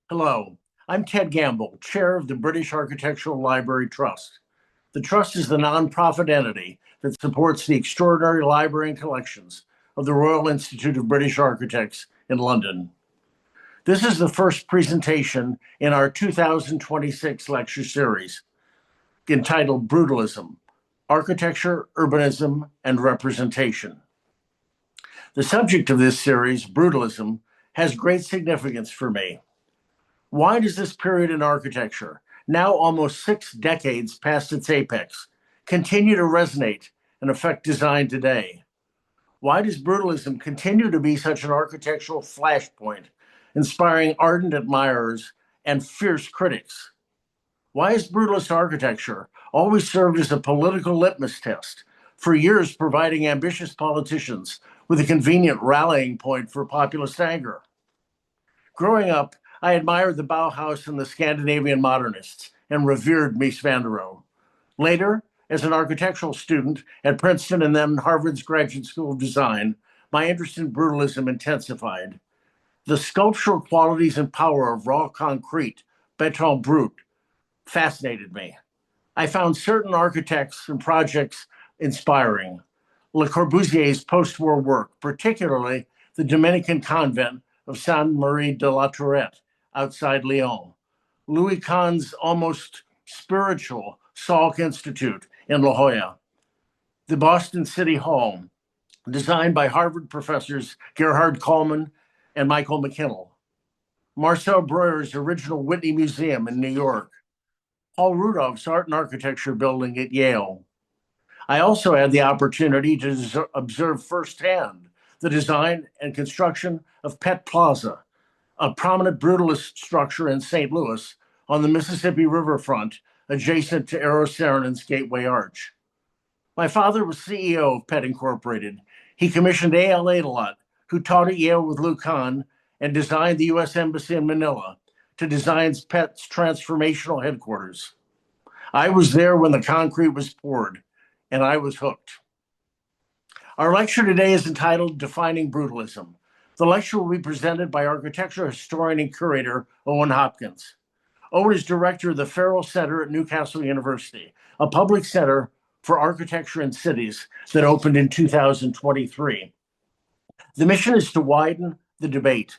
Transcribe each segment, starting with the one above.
Hello, I'm Ted Gamble, Chair of the British Architectural Library Trust. The Trust is the nonprofit entity that supports the extraordinary library and collections of the Royal Institute of British Architects in London. This is the first presentation in our 2026 lecture series entitled Brutalism, Architecture, Urbanism, and Representation. The subject of this series, Brutalism, has great significance for me. Why does this period in architecture, now almost 6 decades past its apex, continue to resonate and affect design today? Why does brutalism continue to be such an architectural flashpoint, inspiring ardent admirers and fierce critics? Why has brutalist architecture always served as a political litmus test, for years providing ambitious politicians with a convenient rallying point for populist anger? Growing up, I admired the Bauhaus and the Scandinavian modernists and revered Mies van der Rohe. Later, as an architectural student at Princeton and then Harvard's Graduate School of Design, my interest in brutalism intensified. The sculptural qualities and power of raw concrete, béton brut, fascinated me. I found certain architects and projects inspiring. Le Corbusier's post-war work, particularly the Dominican convent of Sainte Marie de la Tourette outside Lyon, Louis Kahn's almost spiritual Salk Institute in La Jolla, the Boston City Hall, designed by Harvard professors Gerhard Kohlmann and Michael McKinnell, Marcel Breuer's original Whitney Museum in New York, Paul Rudolph's Art and Architecture building at Yale. I also had the opportunity to observe firsthand the design and construction of Pett Plaza, a prominent brutalist structure in St. Louis on the Mississippi riverfront adjacent to Eero Saarinen's Gateway Arch. My father was CEO of Pett Incorporated. He commissioned A.L. Adelot, who taught at Yale with Lou Kahn and designed the U.S. Embassy in Manila, to design Pett's transformational headquarters. I was there when the concrete was poured, and I was hooked. Our lecture today is entitled Defining Brutalism. The lecture will be presented by architecture historian and curator Owen Hopkins. Owen is director of the Farrell Center at Newcastle University, a public center for architecture in cities that opened in 2023. The mission is to widen the debate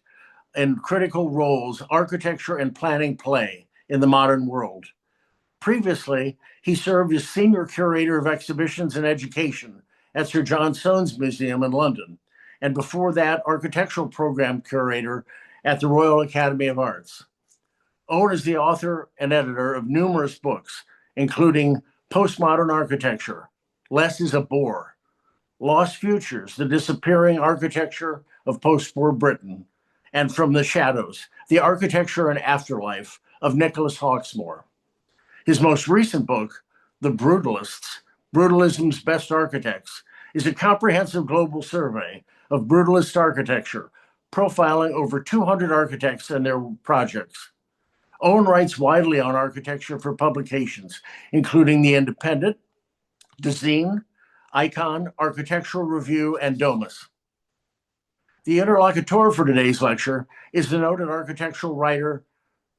in critical roles architecture and planning play in the modern world. Previously, he served as senior curator of exhibitions and education at Sir John Soane's Museum in London, and before that, architectural program curator at the Royal Academy of Arts. Owen is the author and editor of numerous books, including Postmodern Architecture, Less is a Bore, Lost Futures, The Disappearing Architecture of Post-War Britain, and From the Shadows, The Architecture and Afterlife of Nicholas Hawksmoor. His most recent book, The Brutalists, Brutalism's Best Architects, is a comprehensive global survey of brutalist architecture, profiling over 200 architects and their projects. Owen writes widely on architecture for publications, including The Independent, Dezeen, Icon, Architectural Review, and Domus. The interlocutor for today's lecture is the noted architectural writer,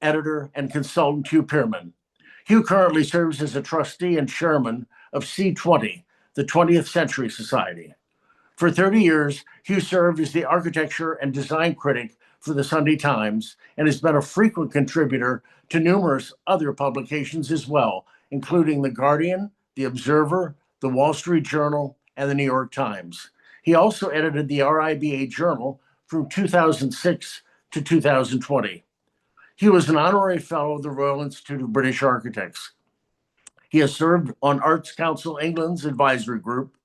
editor, and consultant Hugh Pearman. Hugh currently serves as a trustee and chairman of C20, the 20th Century Society. For 30 years, Hugh served as the architecture and design critic for the Sunday Times and has been a frequent contributor to numerous other publications as well, including The Guardian, The Observer, The Wall Street Journal, and The New York Times. He also edited the RIBA Journal from 2006 to 2020. He was an honorary fellow of the Royal Institute of British Architects. He has served on Arts Council England's advisory group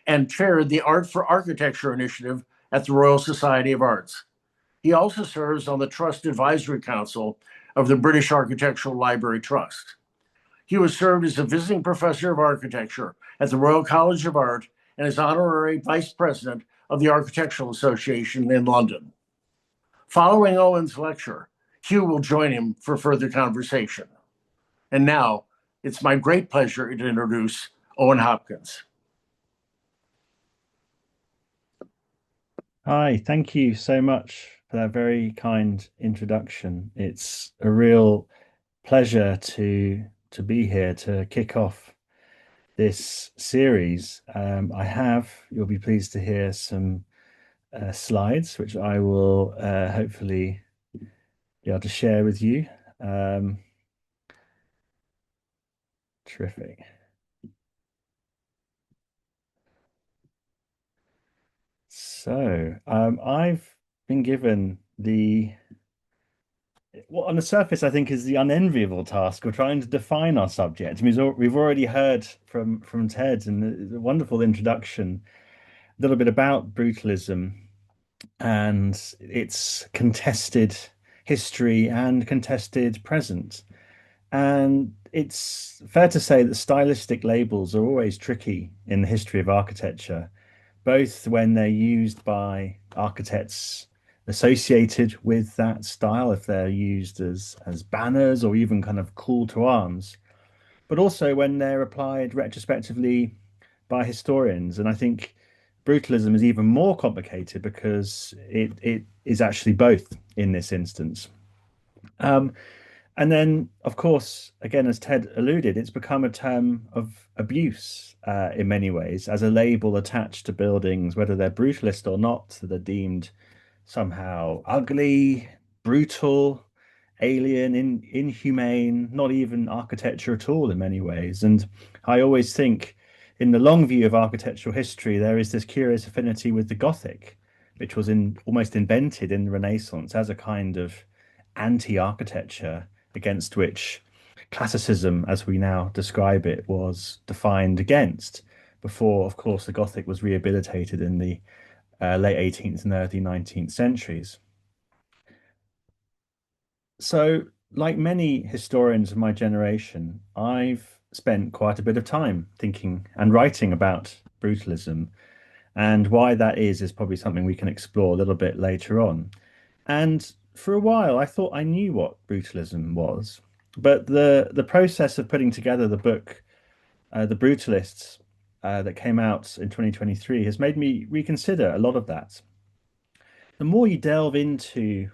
and chaired the Art for Architecture initiative at the Royal Society of Arts. He also serves on the Trust Advisory Council of the British Architectural Library Trust. He was served as a visiting professor of architecture at the Royal College of Art and is honorary vice president of the Architectural Association in London. Following Owen's lecture, Hugh will join him for further conversation. And now, it's my great pleasure to introduce Owen Hopkins. Hi, thank you so much for that very kind introduction. It's a real pleasure to be here to kick off this series. You'll be pleased to hear some slides, which I will hopefully be able to share with you. Um, Terrific. I've been given what on the surface I think is the unenviable task of trying to define our subject. I mean, we've already heard from Ted and the wonderful introduction, a little bit about brutalism and its contested history and contested present. And it's fair to say that stylistic labels are always tricky in the history of architecture, both when they're used by architects associated with that style, if they're used as banners or even kind of call to arms, but also when they're applied retrospectively by historians. And I think brutalism is even more complicated because it is actually both in this instance. Um, and then, of course, again, as Ted alluded, it's become a term of abuse in many ways as a label attached to buildings, whether they're brutalist or not, that are deemed somehow ugly, brutal, alien, inhumane, not even architecture at all in many ways. And I always think, in the long view of architectural history, there is this curious affinity with the Gothic, which was almost invented in the Renaissance as a kind of anti-architecture against which classicism, as we now describe it, was defined against. Before, of course, the Gothic was rehabilitated in the late 18th and early 19th centuries. So, like many historians of my generation, I've spent quite a bit of time thinking and writing about brutalism. And why that is probably something we can explore a little bit later on. And for a while, I thought I knew what brutalism was. But the process of putting together the book, The Brutalists, that came out in 2023, has made me reconsider a lot of that. The more you delve into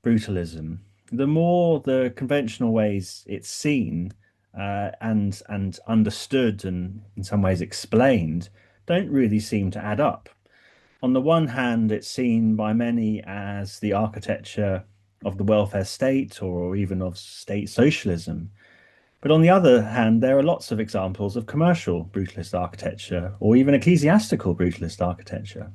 brutalism, the more the conventional ways it's seen and understood and in some ways explained don't really seem to add up. On the one hand, it's seen by many as the architecture of the welfare state or even of state socialism. But on the other hand, there are lots of examples of commercial brutalist architecture or even ecclesiastical brutalist architecture.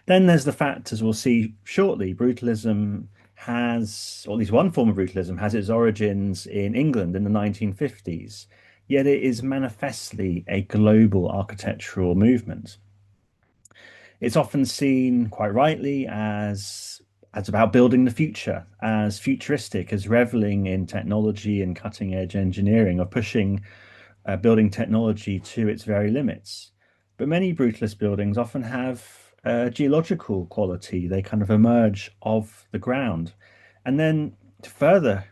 Then there's the fact, as we'll see shortly, brutalism has, or at least one form of brutalism, has its origins in England in the 1950s, yet it is manifestly a global architectural movement. It's often seen quite rightly as about building the future, as futuristic, as reveling in technology and cutting edge engineering, or pushing building technology to its very limits. But many brutalist buildings often have geological quality. They kind of emerge of the ground. And then to further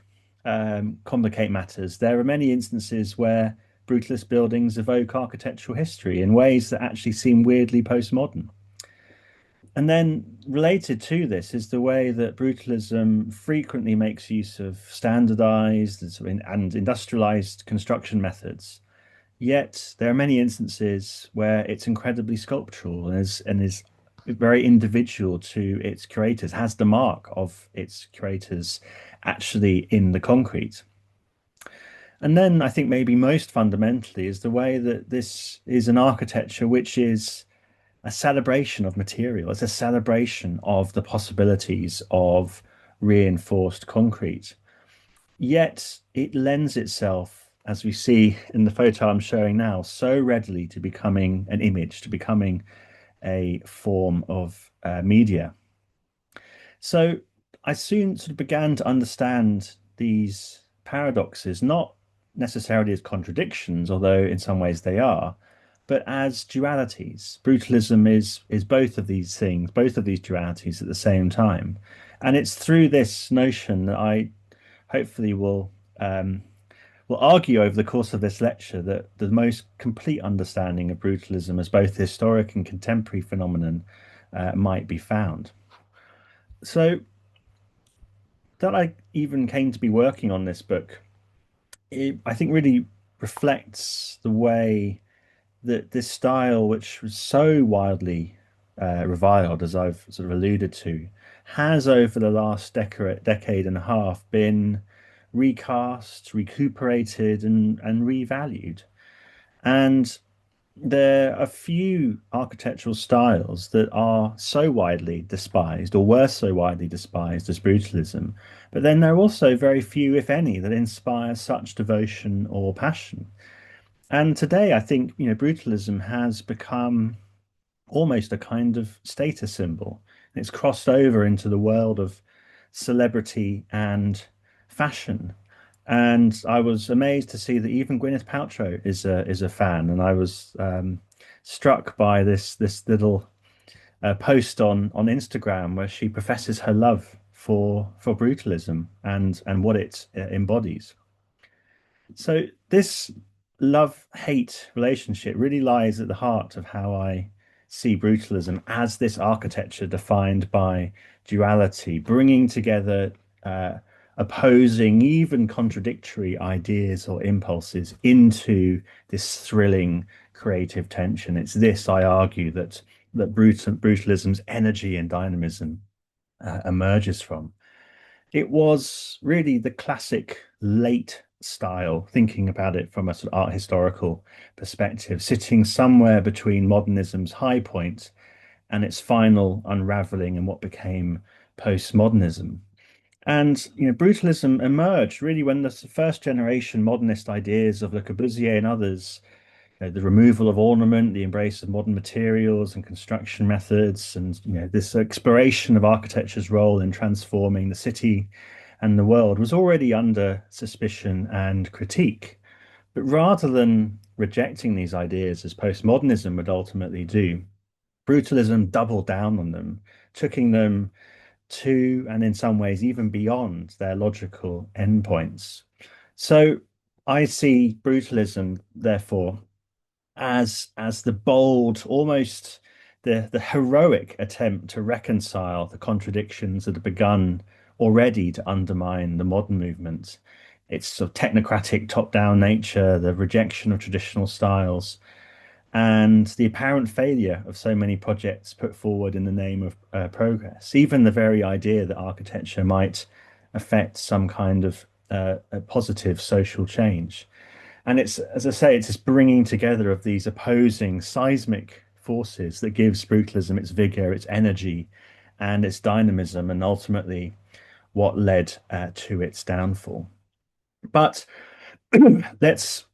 complicate matters, there are many instances where brutalist buildings evoke architectural history in ways that actually seem weirdly postmodern. And then related to this is the way that brutalism frequently makes use of standardized and industrialized construction methods. Yet there are many instances where it's incredibly sculptural and is very individual to its creators, has the mark of its creators actually in the concrete. And then I think maybe most fundamentally is the way that this is an architecture which is a celebration of material. It's a celebration of the possibilities of reinforced concrete. Yet it lends itself, as we see in the photo I'm showing now, so readily to becoming an image, to becoming a form of media. So I soon sort of began to understand these paradoxes, not necessarily as contradictions, although in some ways they are, but as dualities. Brutalism is both of these things, both of these dualities at the same time. And it's through this notion that I hopefully will argue over the course of this lecture that the most complete understanding of brutalism as both historic and contemporary phenomenon might be found. So that I even came to be working on this book, I think really reflects the way that this style, which was so widely reviled, as I've sort of alluded to, has over the last decade and a half been recast, recuperated, and revalued. And there are a few architectural styles that are so widely despised or were so widely despised as brutalism, but then there are also very few, if any, that inspire such devotion or passion. And today, I think, brutalism has become almost a kind of status symbol. It's crossed over into the world of celebrity and fashion. And I was amazed to see that even Gwyneth Paltrow is a fan. And I was struck by this little post on Instagram where she professes her love for brutalism and what it embodies. So this love-hate relationship really lies at the heart of how I see brutalism as this architecture defined by duality, bringing together opposing, even contradictory ideas or impulses into this thrilling creative tension. It's this, I argue, that brutalism's energy and dynamism emerges from. It was really the classic late style, thinking about it from a sort of art historical perspective, sitting somewhere between modernism's high point and its final unraveling in what became postmodernism. And brutalism emerged really when the first generation modernist ideas of Le Corbusier and others, the removal of ornament, the embrace of modern materials and construction methods, and this exploration of architecture's role in transforming the city and the world was already under suspicion and critique. But rather than rejecting these ideas as postmodernism would ultimately do, brutalism doubled down on them, taking them to, and in some ways even beyond, their logical endpoints. So I see brutalism, therefore, as the bold, almost the heroic attempt to reconcile the contradictions that have begun already to undermine the modern movement. Its sort of technocratic top-down nature, the rejection of traditional styles, and the apparent failure of so many projects put forward in the name of progress. Even the very idea that architecture might affect some kind of a positive social change. And it's, as I say, it's this bringing together of these opposing seismic forces that gives brutalism its vigor, its energy, and its dynamism, and ultimately what led to its downfall. But let's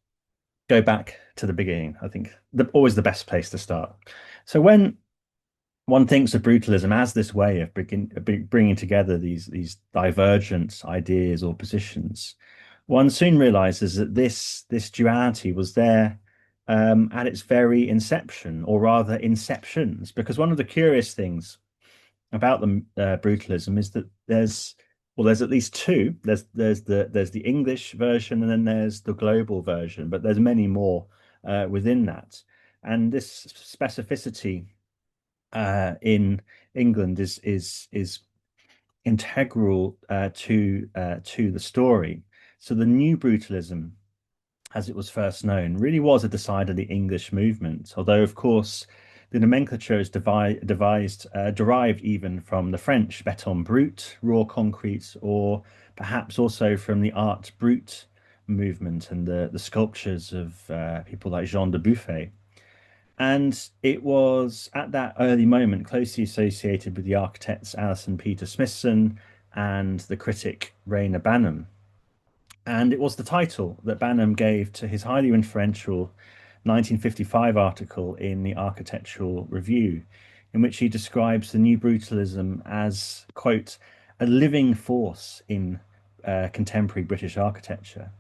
go back to the beginning. I think always the best place to start. So when one thinks of brutalism as this way of bringing together these divergent ideas or positions, one soon realizes that this duality was there at its very inception, or rather inceptions, because one of the curious things about the brutalism is that there's at least two. There's the English version and then there's the global version, but there's many more within that. And this specificity in England is integral to the story. So the new brutalism, as it was first known, really was a decidedly English movement, although of course the nomenclature is derived even from the French béton brut, raw concrete, or perhaps also from the art brut movement and the sculptures of people like Jean de Buffet. And it was at that early moment closely associated with the architects Alison Peter Smithson and the critic Reyner Banham. And it was the title that Banham gave to his highly influential 1955 article in the Architectural Review, in which he describes the new brutalism as, quote, a living force in contemporary British architecture.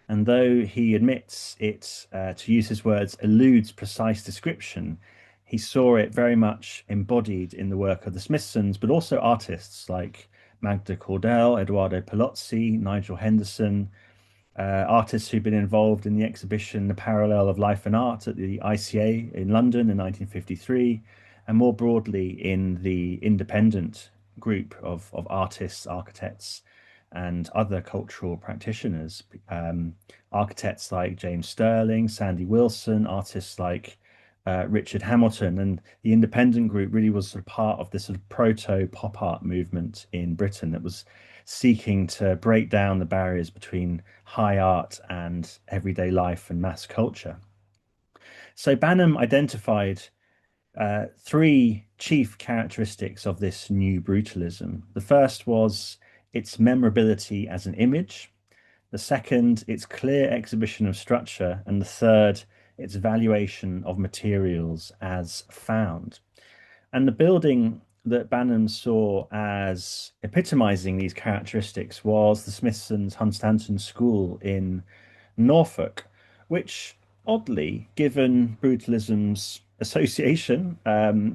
And though he admits it, to use his words, eludes precise description, he saw it very much embodied in the work of the Smithsons, but also artists like Magda Cordell, Edoardo Palozzi, Nigel Henderson, artists who've been involved in the exhibition The Parallel of Life and Art at the ICA in London in 1953, and more broadly in the independent group of artists, architects, and other cultural practitioners. Architects like James Sterling, Sandy Wilson, artists like Richard Hamilton, and the independent group really was sort of part of this sort of proto pop art movement in Britain that was seeking to break down the barriers between high art and everyday life and mass culture. So Banham identified three chief characteristics of this new brutalism. The first was its memorability as an image. The second, its clear exhibition of structure. And the third, its valuation of materials as found. And the building that Banham saw as epitomizing these characteristics was the Smithson's Hunstanton School in Norfolk, which oddly, given brutalism's association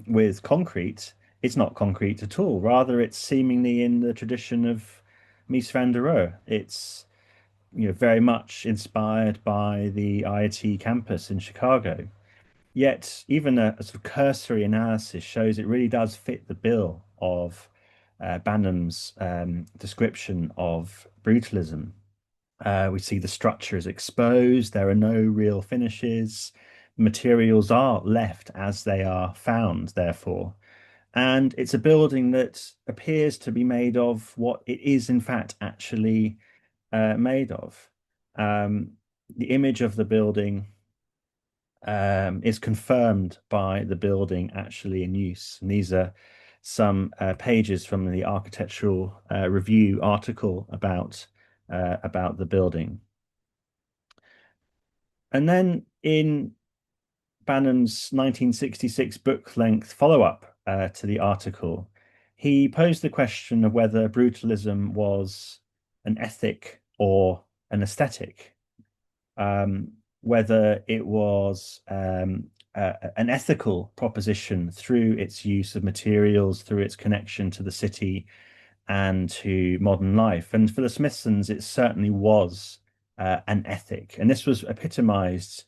with concrete, it's not concrete at all. Rather, it's seemingly in the tradition of Mies van der Rohe. It's very much inspired by the IIT campus in Chicago. Yet, even a sort of cursory analysis shows it really does fit the bill of Banham's description of brutalism. We see the structure is exposed, there are no real finishes, materials are left as they are found, therefore. And it's a building that appears to be made of what it is, in fact, actually made of. Um, the image of the building is confirmed by the building actually in use. And these are some pages from the Architectural Review article about the building. And then in Banham's 1966 book-length follow-up to the article, he posed the question of whether brutalism was an ethic or an aesthetic, whether it was an ethical proposition through its use of materials, through its connection to the city and to modern life. And for the Smithsons, it certainly was an ethic. And this was epitomized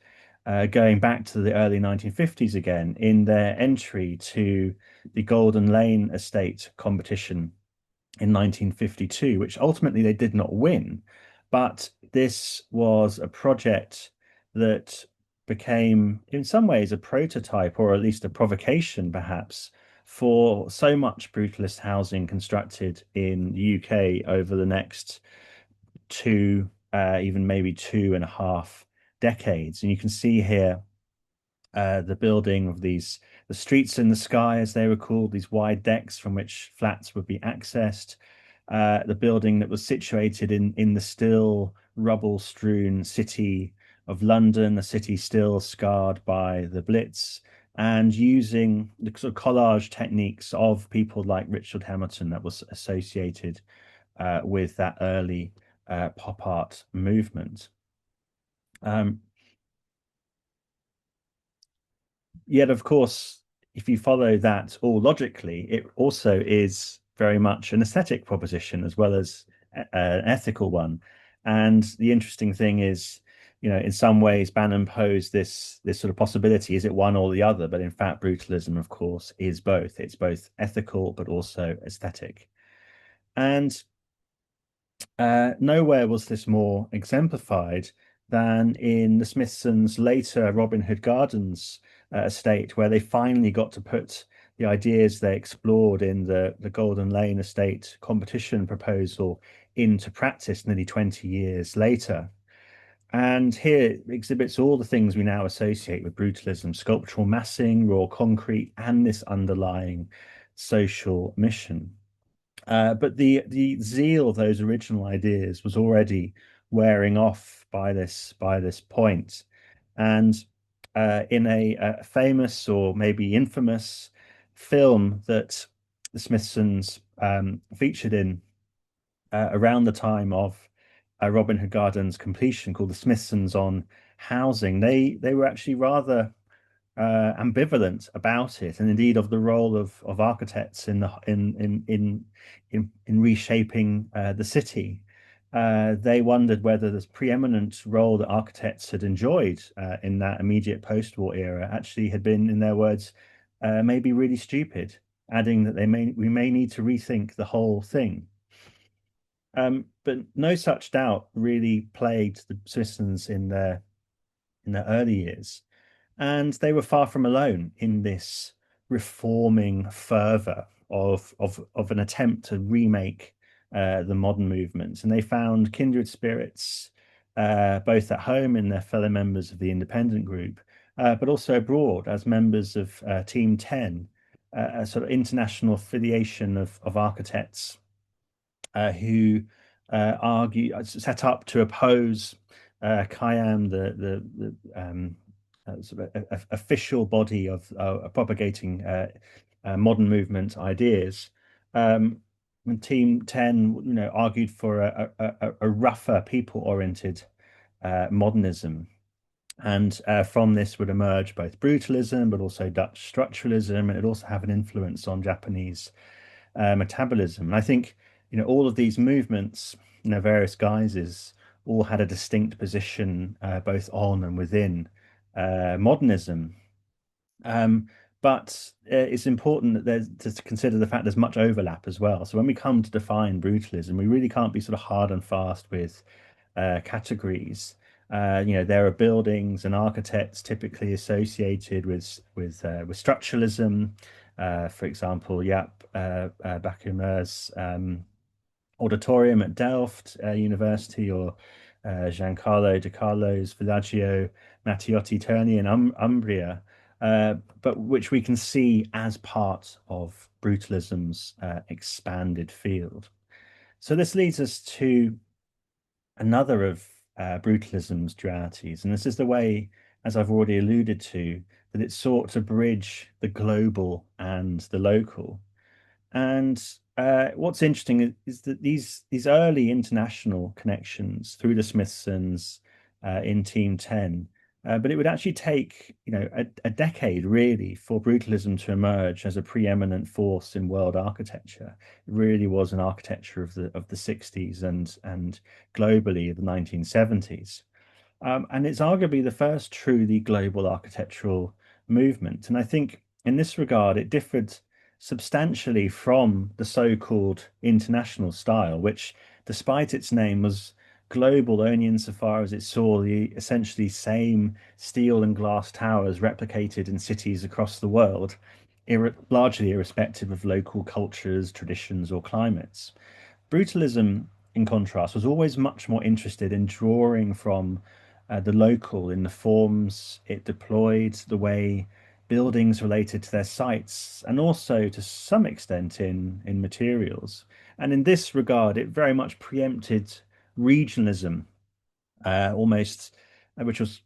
going back to the early 1950s again in their entry to the Golden Lane Estate competition in 1952, which ultimately they did not win. But this was a project that became, in some ways, a prototype, or at least a provocation, perhaps, for so much brutalist housing constructed in the UK over the next two, even maybe 2.5 decades. And you can see here the building of the streets in the sky, as they were called, these wide decks from which flats would be accessed. The building that was situated in the still rubble-strewn city of London, a city still scarred by the Blitz, and using the sort of collage techniques of people like Richard Hamilton that was associated with that early pop art movement. Yet, of course, if you follow that all logically, it also is very much an aesthetic proposition as well as an ethical one. And the interesting thing is, in some ways, Banham posed this sort of possibility: is it one or the other? But in fact, brutalism, of course, is both. It's both ethical but also aesthetic. And nowhere was this more exemplified than in the Smithsons' later Robin Hood Gardens estate, where they finally got to put the ideas they explored in the Golden Lane estate competition proposal into practice nearly 20 years later. And here it exhibits all the things we now associate with brutalism: sculptural massing, raw concrete, and this underlying social mission. But the zeal of those original ideas was already wearing off by this point. And in a famous, or maybe infamous, film that the Smithsons featured in around the time of Robin Hood Gardens completion, called The Smithsons on Housing, they were actually rather ambivalent about it, and indeed of the role of architects in reshaping the city. They wondered whether this preeminent role that architects had enjoyed in that immediate post-war era actually had been, in their words, may be really stupid, adding that we may need to rethink the whole thing. But no such doubt really plagued the citizens in their early years, and they were far from alone in this reforming fervor of an attempt to remake the modern movements. And they found kindred spirits both at home in their fellow members of the independent group, but also abroad as members of Team 10, a sort of international affiliation of architects who set up to oppose Khayyam, the sort of official body of propagating modern movement ideas. When Team 10, argued for a rougher, people-oriented modernism. And from this would emerge both brutalism, but also Dutch structuralism, and it also have an influence on Japanese metabolism. And I think, all of these movements, various guises, all had a distinct position both on and within modernism. But it's important that there's to consider the fact there's much overlap as well. So when we come to define brutalism, we really can't be sort of hard and fast with categories. There are buildings and architects typically associated with structuralism. For example, Jaap Bakumer's auditorium at Delft University, or Giancarlo De Carlo's Villaggio Mattiotti Terni in Umbria, but which we can see as part of brutalism's expanded field. So this leads us to another of brutalism's dualities, and this is the way, as I've already alluded to, that it sought to bridge the global and the local. And what's interesting is that these early international connections through the Smithsons in Team 10, but it would actually take a decade really for brutalism to emerge as a preeminent force in world architecture. It really was an architecture of the 60s and globally the 1970s. And it's arguably the first truly global architectural movement. And I think in this regard, it differed substantially from the so-called international style, which, despite its name, was global only insofar as it saw the essentially same steel and glass towers replicated in cities across the world, largely irrespective of local cultures, traditions, or climates. Brutalism, in contrast, was always much more interested in drawing from the local in the forms it deployed, the way buildings related to their sites, and also to some extent in materials. And in this regard, it very much preempted regionalism, almost, which was,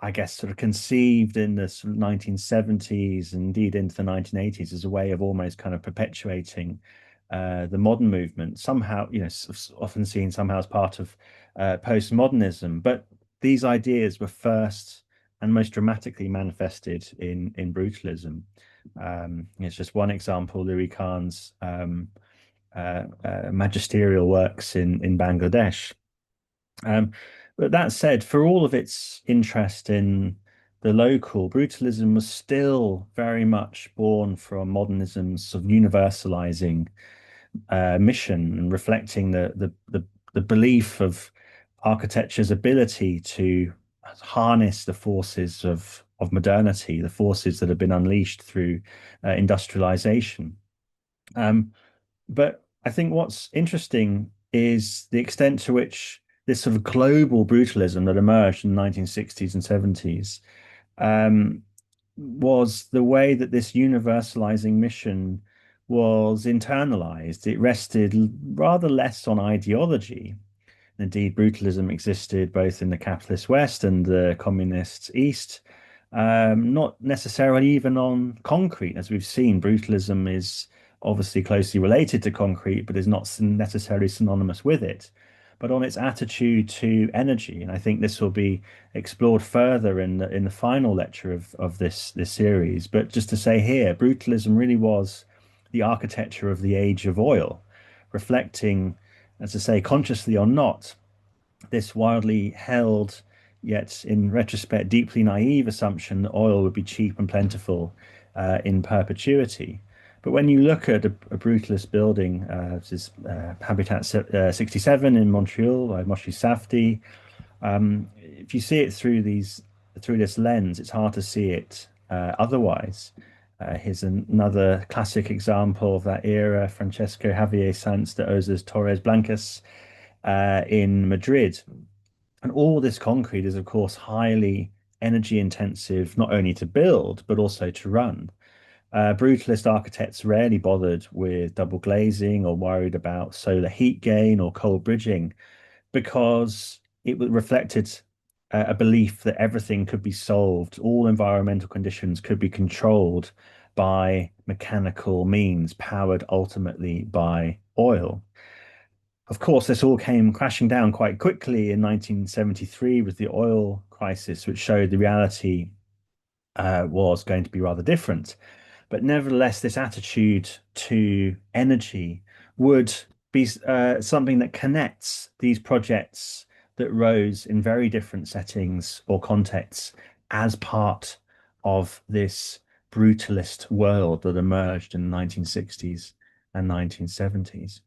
I guess, sort of conceived in the sort of 1970s and indeed into the 1980s as a way of almost kind of perpetuating the modern movement, somehow, often seen somehow as part of postmodernism. But these ideas were first and most dramatically manifested in brutalism. It's just one example, Louis Kahn's magisterial works in Bangladesh. But that said, for all of its interest in the local, brutalism was still very much born from modernism's sort of universalizing mission, and reflecting the belief of architecture's ability to harness the forces of modernity, the forces that have been unleashed through industrialization. But I think what's interesting is the extent to which this sort of global brutalism that emerged in the 1960s and 70s was the way that this universalizing mission was internalized. It rested rather less on ideology. Indeed, brutalism existed both in the capitalist West and the communist East, not necessarily even on concrete. As we've seen, brutalism is obviously closely related to concrete, but is not necessarily synonymous with it, but on its attitude to energy. And I think this will be explored further in the final lecture of this series. But just to say here, brutalism really was the architecture of the age of oil, reflecting, as I say, consciously or not, this wildly held, yet in retrospect deeply naive assumption that oil would be cheap and plentiful in perpetuity. But when you look at a brutalist building, this is Habitat 67 in Montreal by Moshe Safdie, if you see it through this lens, it's hard to see it otherwise. Here's another classic example of that era, Francesco Javier Sanz de Oza's Torres Blancas in Madrid. And all this concrete is, of course, highly energy intensive, not only to build, but also to run. Brutalist architects rarely bothered with double glazing or worried about solar heat gain or cold bridging because it reflected a belief that everything could be solved, all environmental conditions could be controlled by mechanical means, powered ultimately by oil. Of course, this all came crashing down quite quickly in 1973 with the oil crisis, which showed the reality was going to be rather different. But nevertheless, this attitude to energy would be something that connects these projects that rose in very different settings or contexts as part of this brutalist world that emerged in the 1960s and 1970s.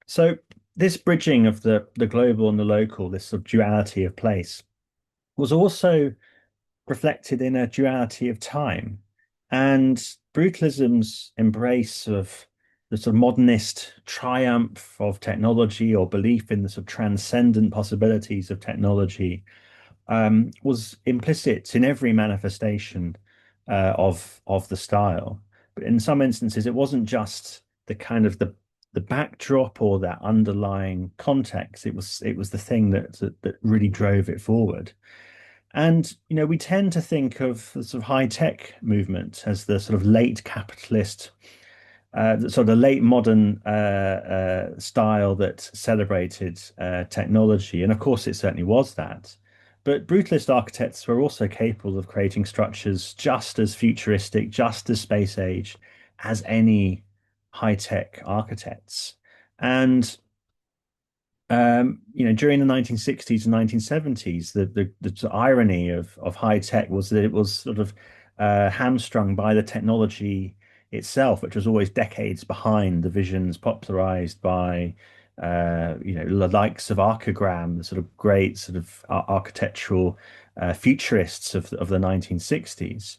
So this bridging of the global and the local, this sort of duality of place, was also reflected in a duality of time. And brutalism's embrace of the sort of modernist triumph of technology or belief in the sort of transcendent possibilities of technology was implicit in every manifestation of the style. But in some instances, it wasn't just the kind of the backdrop or that underlying context. It was the thing that really drove it forward. And we tend to think of the sort of high tech movement as the sort of late capitalist, the sort of late modern style that celebrated technology. And of course, it certainly was that. But brutalist architects were also capable of creating structures just as futuristic, just as space age as any high tech architects. And during the 1960s and 1970s, the irony of high tech was that it was sort of hamstrung by the technology itself, which was always decades behind the visions popularized by the likes of Archigram, the sort of great sort of architectural futurists of the 1960s.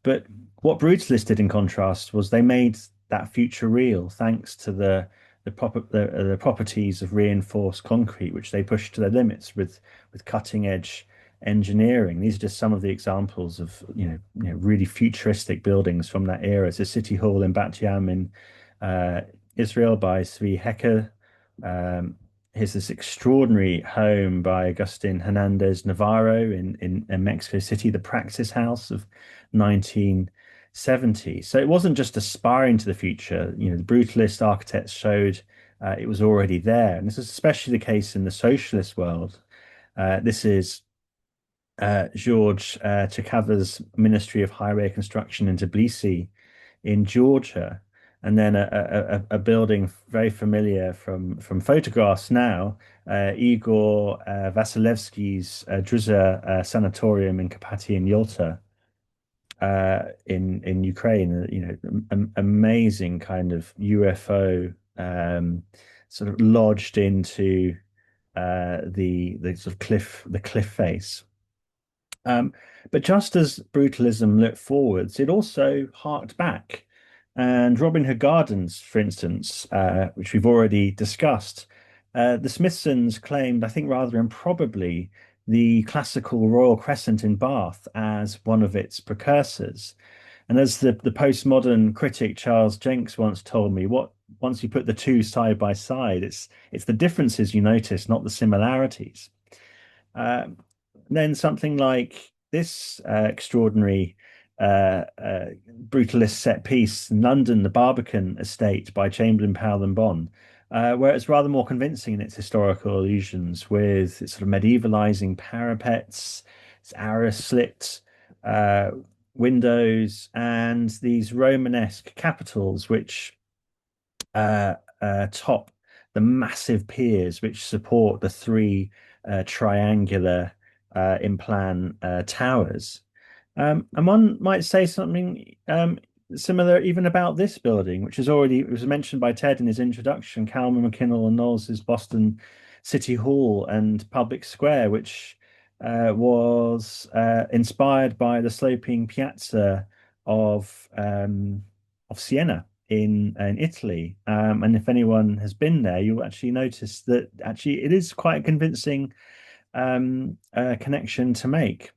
But what Brutalists did in contrast was they made that future real thanks to the properties of reinforced concrete, which they pushed to their limits with cutting edge engineering. These are just some of the examples of really futuristic buildings from that era. It's a city hall in Bat Yam in Israel by Zvi Hecker. Here's this extraordinary home by Agustin Hernandez Navarro in Mexico City, the Praxis House of 1970. So it wasn't just aspiring to the future. The brutalist architects showed it was already there. And this is especially the case in the socialist world. This is George Chekava's Ministry of Highway Construction in Tbilisi in Georgia. And then a building very familiar from photographs now, Igor Vasilevsky's Druza Sanatorium in Karpaty in Yalta in Ukraine. Amazing kind of UFO sort of lodged into the sort of cliff face. But just as brutalism looked forwards, it also harked back. And Robin Hood Gardens, for instance, which we've already discussed, the Smithsons claimed, I think rather improbably, the classical Royal Crescent in Bath as one of its precursors. And as the postmodern critic Charles Jenks once told me, once you put the two side by side, it's the differences you notice, not the similarities. Then something like this extraordinary brutalist set piece in London, the Barbican Estate by Chamberlain, Powell and Bon, where it's rather more convincing in its historical allusions with its sort of medievalizing parapets, its arras slit windows, and these Romanesque capitals which top the massive piers which support the three triangular in plan towers. And one might say something similar even about this building, which is already it was mentioned by Ted in his introduction, Calman, McKinnell, and Knowles's Boston City Hall and Public Square, which was inspired by the sloping piazza of Siena in Italy. And if anyone has been there, you'll actually notice that actually it is quite a convincing connection to make.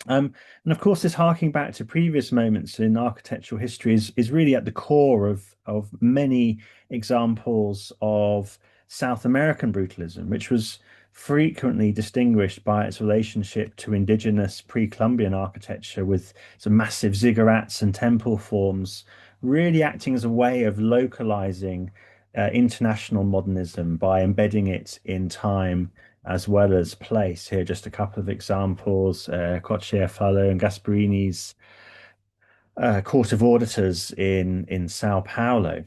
And of course, this harking back to previous moments in architectural history is really at the core of many examples of South American brutalism, which was frequently distinguished by its relationship to indigenous pre-Columbian architecture with some massive ziggurats and temple forms, really acting as a way of localizing international modernism by embedding it in time as well as place. Here, just a couple of examples: Fallo and Gasparini's Court of Auditors in Sao Paulo.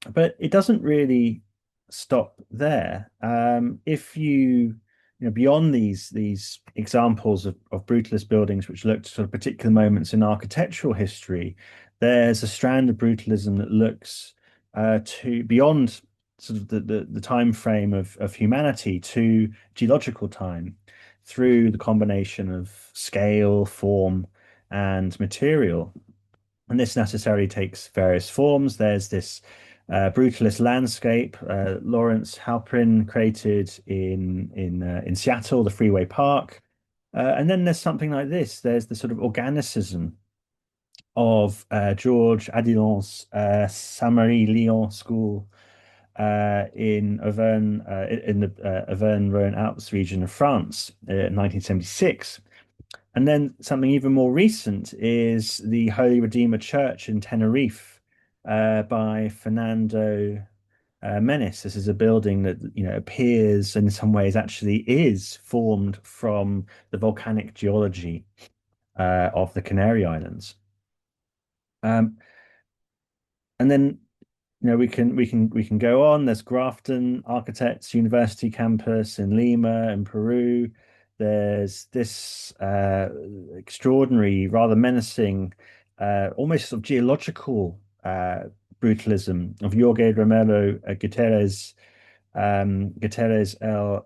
But it doesn't really stop there. If beyond these examples of brutalist buildings which look to sort of particular moments in architectural history, there's a strand of brutalism that looks to beyond sort of the time frame of humanity to geological time through the combination of scale, form, and material. And this necessarily takes various forms. There's this brutalist landscape Lawrence Halprin created in Seattle, the Freeway Park. And then there's something like this. There's the sort of organicism of George Adilon's Saint-Marie-Lyon School in Auvergne, in the Auvergne-Rhône-Alpes region of France, 1976. And then something even more recent is the Holy Redeemer Church in Tenerife by Fernando Menes. This is a building that appears and in some ways actually is formed from the volcanic geology of the Canary Islands. And then we can go on. There's Grafton Architects University campus in Lima in Peru. There's this extraordinary, rather menacing, almost sort of geological brutalism of Jorge Romero Gutierrez El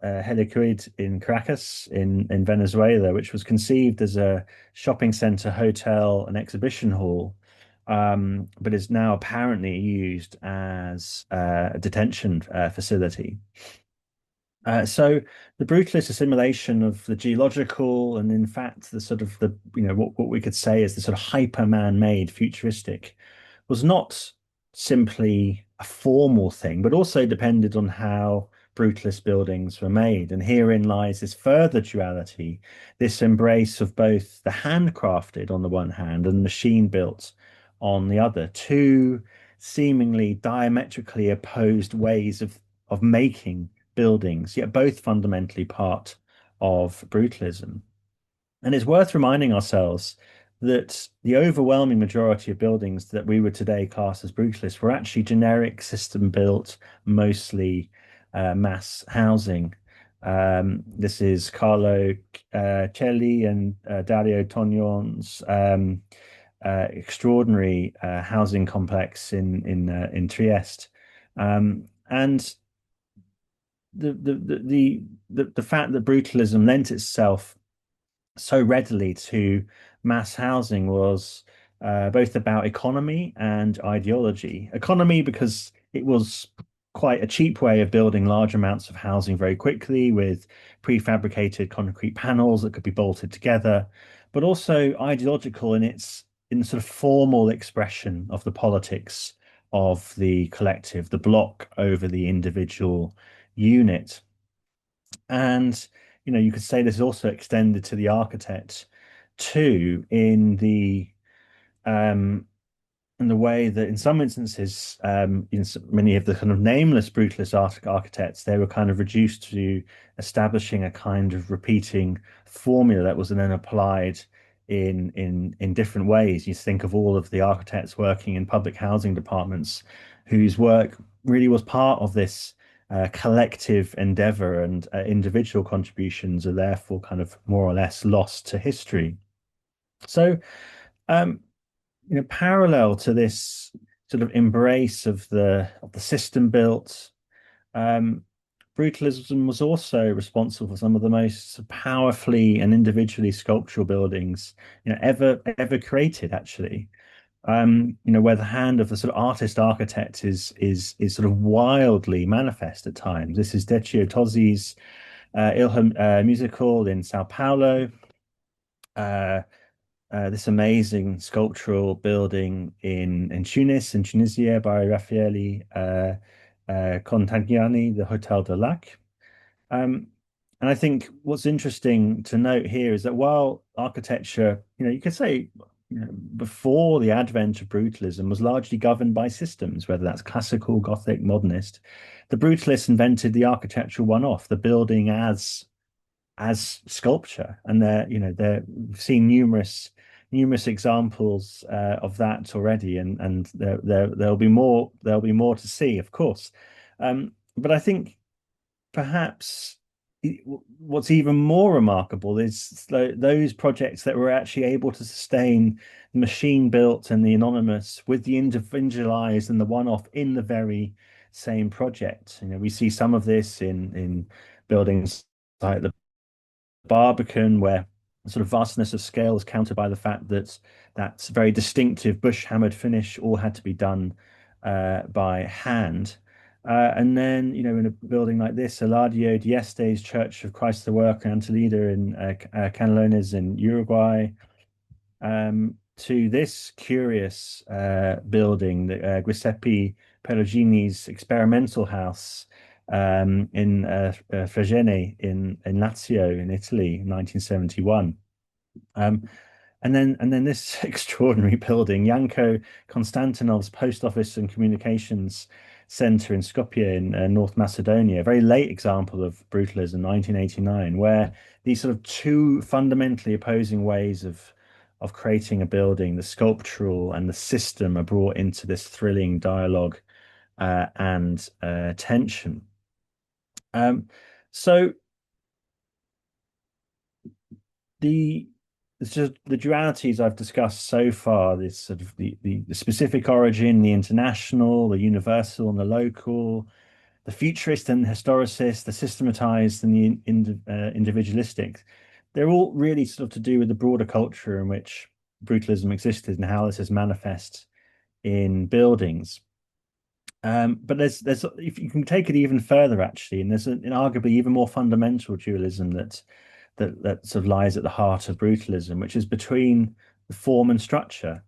Helicoide in Caracas in Venezuela, which was conceived as a shopping center, hotel, and exhibition hall, but is now apparently used as a detention facility. So the brutalist assimilation of the geological and in fact the sort of what we could say is the sort of hyper man-made futuristic was not simply a formal thing, but also depended on how brutalist buildings were made. And herein lies this further duality, this embrace of both the handcrafted on the one hand and the machine built on the other, two seemingly diametrically opposed ways of making buildings, yet both fundamentally part of brutalism. And it's worth reminding ourselves that the overwhelming majority of buildings that we would today class as brutalist were actually generic system built, mostly mass housing. This is Carlo Celli and Dario Tognon's extraordinary housing complex in Trieste. And the fact that brutalism lent itself so readily to mass housing was both about economy and ideology. Economy because it was quite a cheap way of building large amounts of housing very quickly with prefabricated concrete panels that could be bolted together, but also ideological in sort of formal expression of the politics of the collective, the block over the individual unit. And you could say this is also extended to the architect too, in the way that in some instances, in many of the kind of nameless brutalist architects, they were kind of reduced to establishing a kind of repeating formula that was then applied in different ways. You think of all of the architects working in public housing departments whose work really was part of this collective endeavor, and individual contributions are therefore kind of more or less lost to history. So, um, parallel to this sort of embrace of the system built, um, brutalism was also responsible for some of the most powerfully and individually sculptural buildings, ever created, actually. Where the hand of the sort of artist architect is sort of wildly manifest at times. This is Decio Tozzi's Ilha musical in Sao Paulo. Uh, this amazing sculptural building in Tunis, in Tunisia, by Raffaele Contagiani, the Hotel de Lac. Um, and I think what's interesting to note here is that while architecture, you could say, before the advent of brutalism was largely governed by systems, whether that's classical, Gothic, modernist, the brutalists invented the architectural one-off, the building as sculpture, and we've seen numerous examples of that already, and there'll be more to see, of course. But I think perhaps what's even more remarkable is those projects that were actually able to sustain the machine built and the anonymous with the individualized and the one-off in the very same project. We see some of this in buildings like the Barbican, where the sort of vastness of scale is countered by the fact that that very distinctive bush hammered finish all had to be done by hand. And then, in a building like this, Eladio Dieste's Church of Christ the Worker in Toledo in Canelones in Uruguay, to this curious building, the Giuseppe Perugini's experimental house in Fregene in Lazio in Italy in 1971. And then this extraordinary building, Janko Konstantinov's Post Office and Communications Center in Skopje in North Macedonia, a very late example of brutalism, 1989, where these sort of two fundamentally opposing ways of creating a building, the sculptural and the system, are brought into this thrilling dialogue and tension. So the the dualities I've discussed so far, this sort of the specific origin, the international, the universal and the local, the futurist and historicist, the systematized and the individualistic, they're all really sort of to do with the broader culture in which brutalism existed and how this is manifest in buildings. But there's if you can take it even further, actually, and there's an arguably even more fundamental dualism that sort of lies at the heart of brutalism, which is between the form and structure.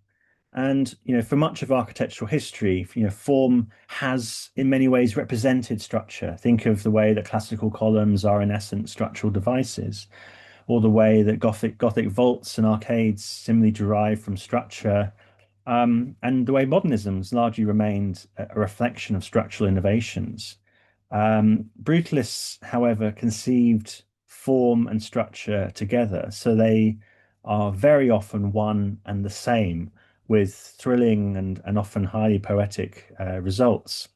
And for much of architectural history, form has in many ways represented structure. Think of the way that classical columns are in essence structural devices, or the way that Gothic vaults and arcades similarly derive from structure, and the way modernism's largely remained a reflection of structural innovations. Brutalists, however, conceived form and structure together, so they are very often one and the same, with thrilling and often highly poetic results.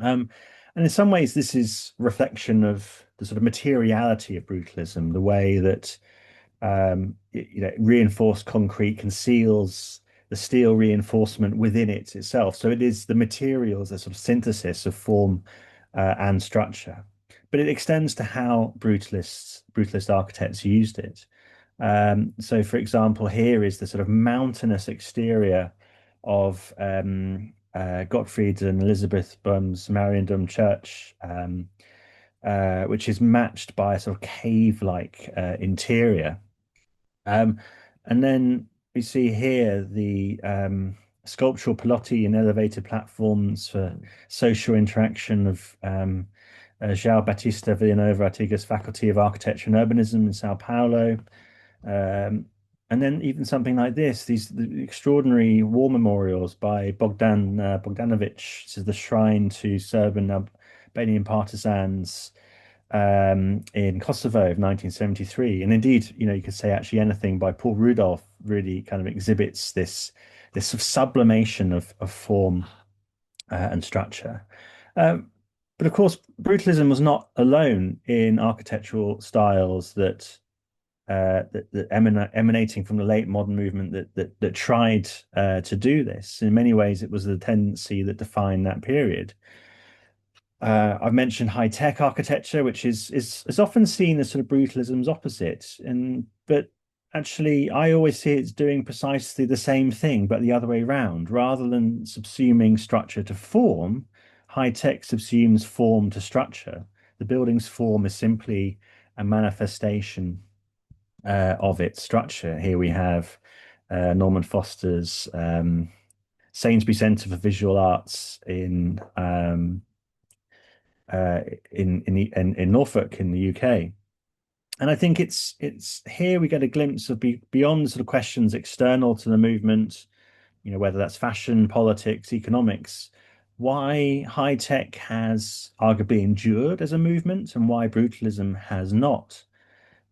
And in some ways, this is reflection of the sort of materiality of brutalism, the way that reinforced concrete conceals the steel reinforcement within it itself. So it is the materials, a sort of synthesis of form and structure. But it extends to how brutalist architects used it. So, for example, here is the sort of mountainous exterior of Gottfried and Elizabeth Böhm's Mariendom Church, which is matched by a sort of cave-like interior. And then we see here the sculptural pilotti and elevated platforms for social interaction of João Batista Villanova Artigas Faculty of Architecture and Urbanism in Sao Paulo. And then even something like this, the extraordinary war memorials by Bogdan Bogdanovic. This is the shrine to Serb and Albanian partisans in Kosovo of 1973. And indeed, you could say actually anything by Paul Rudolph really kind of exhibits this sort of sublimation of form and structure. But of course, brutalism was not alone in architectural styles that emanating from the late modern movement that tried to do this. In many ways, it was the tendency that defined that period. I've mentioned high-tech architecture, which is often seen as sort of brutalism's opposite, and but actually, I always see it's doing precisely the same thing, but the other way around. Rather than subsuming structure to form, high-tech subsumes form to structure. The building's form is simply a manifestation of its structure. Here we have Norman Foster's Sainsbury Centre for Visual Arts in Norfolk in the UK. And I think it's here we get a glimpse of beyond sort of questions external to the movement, whether that's fashion, politics, economics, why high tech has arguably endured as a movement and why brutalism has not.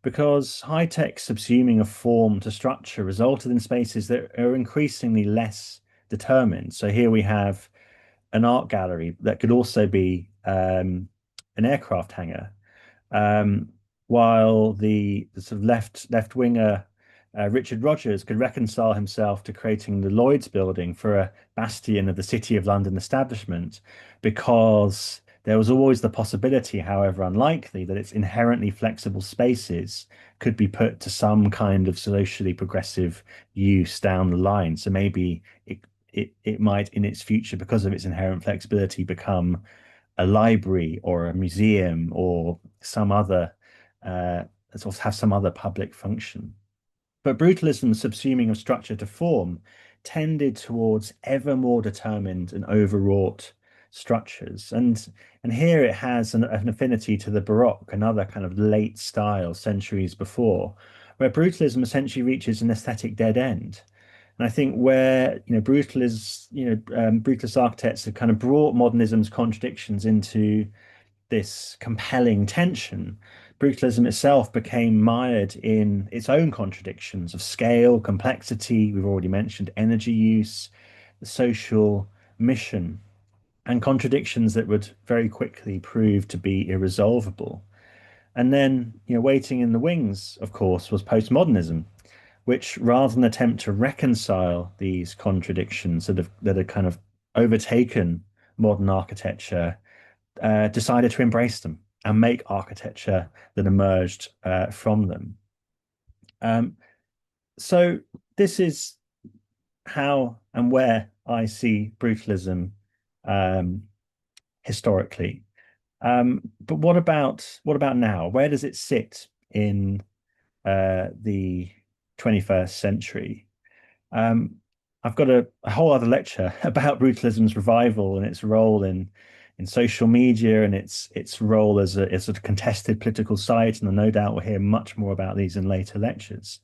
Because high tech subsuming of form to structure resulted in spaces that are increasingly less determined. So here we have an art gallery that could also be an aircraft hangar, um, while the sort of left winger Richard Rogers could reconcile himself to creating the Lloyd's building for a bastion of the City of London establishment, because there was always the possibility, however unlikely, that its inherently flexible spaces could be put to some kind of socially progressive use down the line. So maybe it might, in its future, because of its inherent flexibility, become a library or a museum or some other sort of have some other public function. But brutalism's subsuming of structure to form tended towards ever more determined and overwrought structures. And here it has an affinity to the Baroque, another kind of late style centuries before, where brutalism essentially reaches an aesthetic dead end. And I think where brutalist architects have kind of brought modernism's contradictions into this compelling tension, brutalism itself became mired in its own contradictions of scale, complexity, we've already mentioned energy use, the social mission, and contradictions that would very quickly prove to be irresolvable. And then, waiting in the wings, of course, was postmodernism, which rather than attempt to reconcile these contradictions that have kind of overtaken modern architecture, decided to embrace them and make architecture that emerged from them. So this is how and where I see brutalism historically. But what about now? Where does it sit in the 21st century? I've got a whole other lecture about brutalism's revival and its role in social media and its role as a contested political site, and no doubt we'll hear much more about these in later lectures.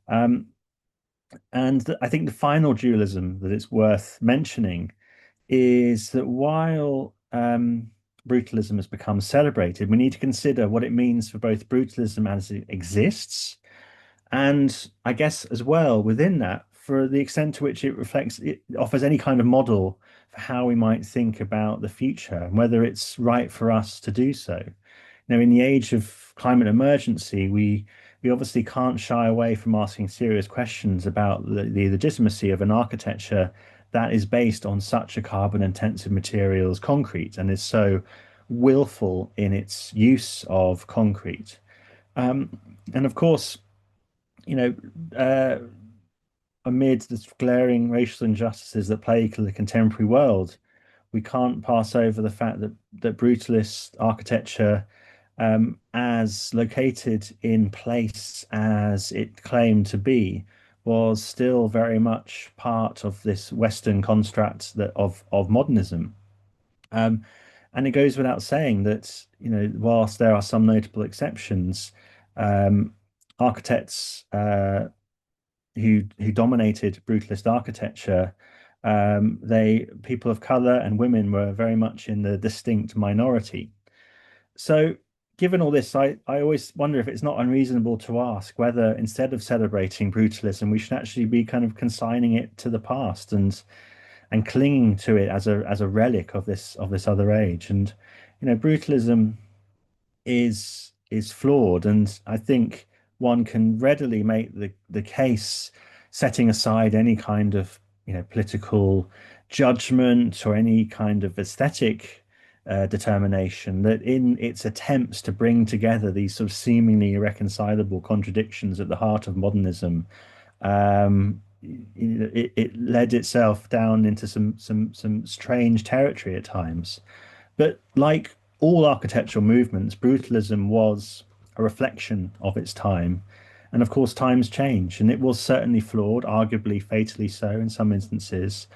And I think the final dualism that it's worth mentioning is that while brutalism has become celebrated, we need to consider what it means for both brutalism as it exists, and I guess as well within that, for the extent to which it offers any kind of model for how we might think about the future and whether it's right for us to do so. In the age of climate emergency, we obviously can't shy away from asking serious questions about the legitimacy of an architecture that is based on such a carbon-intensive material as concrete and is so willful in its use of concrete. And of course, amid the glaring racial injustices that plague the contemporary world, we can't pass over the fact that brutalist architecture, as located in place as it claimed to be, was still very much part of this Western construct of modernism. And it goes without saying that, whilst there are some notable exceptions, architects who dominated brutalist architecture, people of color and women were very much in the distinct minority. So given all this, I always wonder if it's not unreasonable to ask whether instead of celebrating brutalism, we should actually be kind of consigning it to the past and clinging to it as a relic of this other age. And brutalism is flawed, and I think one can readily make the case, setting aside any kind of political judgment or any kind of aesthetic determination, that in its attempts to bring together these sort of seemingly irreconcilable contradictions at the heart of modernism, it led itself down into some strange territory at times. But like all architectural movements, brutalism was a reflection of its time. And of course, times change, and it was certainly flawed, arguably fatally so in some instances.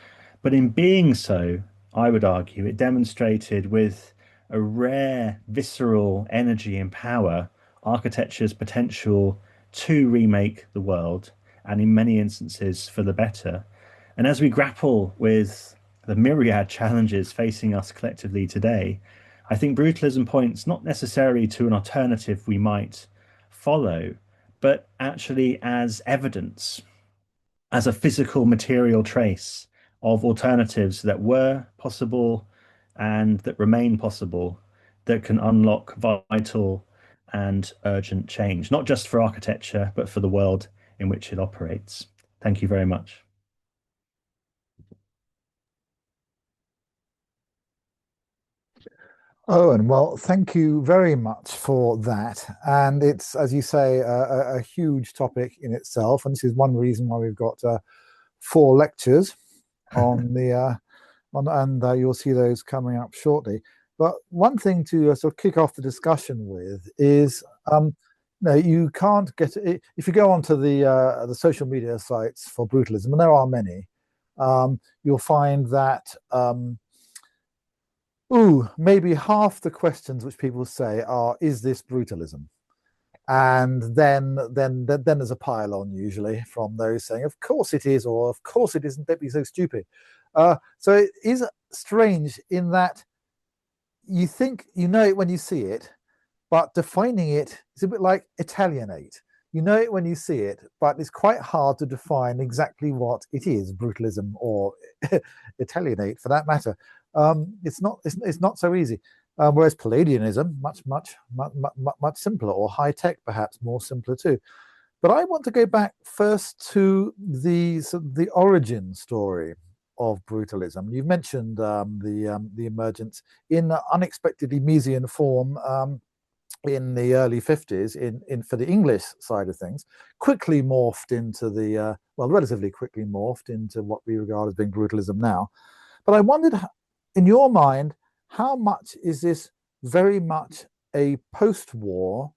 But in being so, I would argue it demonstrated with a rare visceral energy and power architecture's potential to remake the world, and in many instances for the better. And as we grapple with the myriad challenges facing us collectively today, I think brutalism points not necessarily to an alternative we might follow, but actually as evidence, as a physical material trace of alternatives that were possible and that remain possible, that can unlock vital and urgent change, not just for architecture, but for the world in which it operates. Thank you very much. Owen, well, thank you very much for that. And it's, as you say, a huge topic in itself. And this is one reason why we've got 4 lectures on the and you'll see those coming up shortly. But one thing to sort of kick off the discussion with is, no, you can't get it if you go onto the social media sites for brutalism, and there are many. You'll find that. Maybe half the questions which people say are, "Is this brutalism?" And then there's a pile on usually from those saying, "Of course it is," or "Of course it isn't. Don't be so stupid." So it is strange in that you think you know it when you see it, but defining it is a bit like Italianate. You know it when you see it, but it's quite hard to define exactly what it is, brutalism or Italianate for that matter. It's not so easy. Whereas Palladianism, much simpler, or high tech, perhaps more simpler too. But I want to go back first to the origin story of brutalism. You've mentioned the emergence in unexpectedly Miesian form in the early 50s in for the English side of things, quickly morphed into relatively quickly morphed into what we regard as being brutalism now. But I wondered, in your mind, how much is this very much a post-war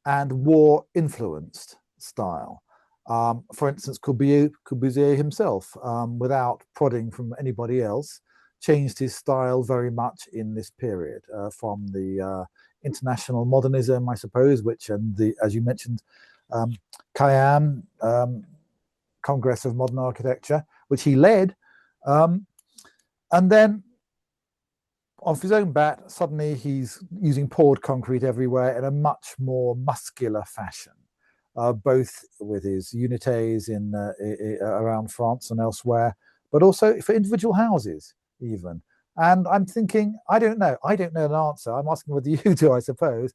and war-influenced style? For instance, Corbusier himself, without prodding from anybody else, changed his style very much in this period, from the international modernism, I suppose, which, and as you mentioned, Khayyam, Congress of Modern Architecture, which he led, and then off his own bat, suddenly he's using poured concrete everywhere in a much more muscular fashion, both with his unités around France and elsewhere, but also for individual houses even. And I'm thinking, I don't know an answer. I'm asking whether you do, I suppose.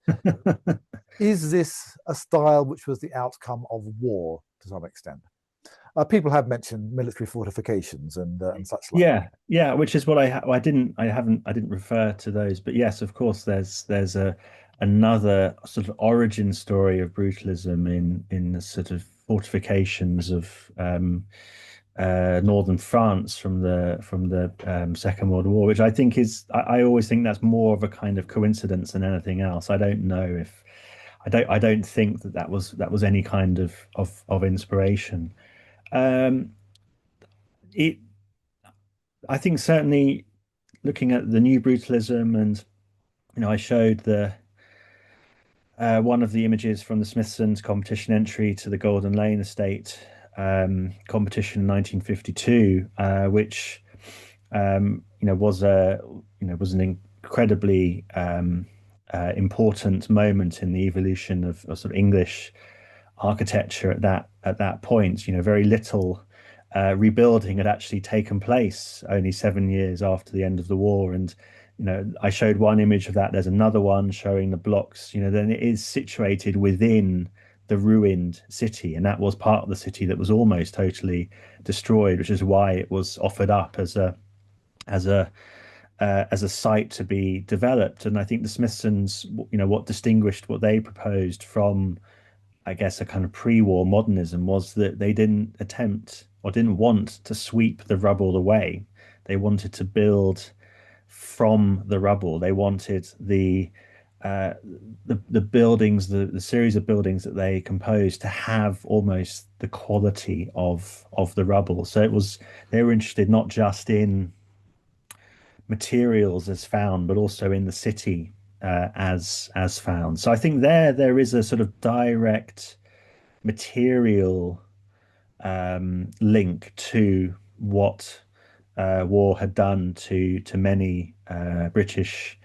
Is this a style which was the outcome of war to some extent? People have mentioned military fortifications and such like. Yeah, which is what I didn't refer to those, but yes, of course, there's another sort of origin story of brutalism in the sort of fortifications of northern France from the Second World War, which I think I always think that's more of a kind of coincidence than anything else. I don't know if I don't think that was any kind of inspiration. It I think certainly looking at the new brutalism, and I showed the one of the images from the Smithson's competition entry to the Golden Lane Estate competition in 1952, which was an incredibly important moment in the evolution of sort of English architecture at that point. Very little rebuilding had actually taken place only 7 years after the end of the war, and I showed one image of that. There's another one showing the blocks. Then it is situated within the ruined city, and that was part of the city that was almost totally destroyed, which is why it was offered up as a site to be developed. And I think the Smithsons, what distinguished what they proposed from, I guess, a kind of pre-war modernism was that they didn't attempt or didn't want to sweep the rubble away. They wanted to build from the rubble. They wanted the buildings, the series of buildings that they composed to have almost the quality of the rubble. So they were interested not just in materials as found, but also in the city as found. So I think there is a sort of direct material link to what war had done to many British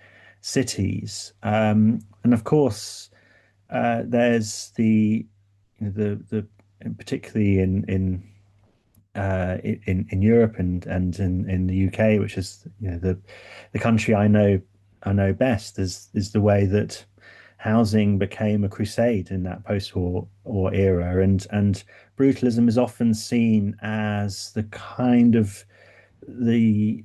cities, and of course there's the particularly in Europe and in the UK, which is the country I know best, is the way that housing became a crusade in that post-war era, and brutalism is often seen as the kind of the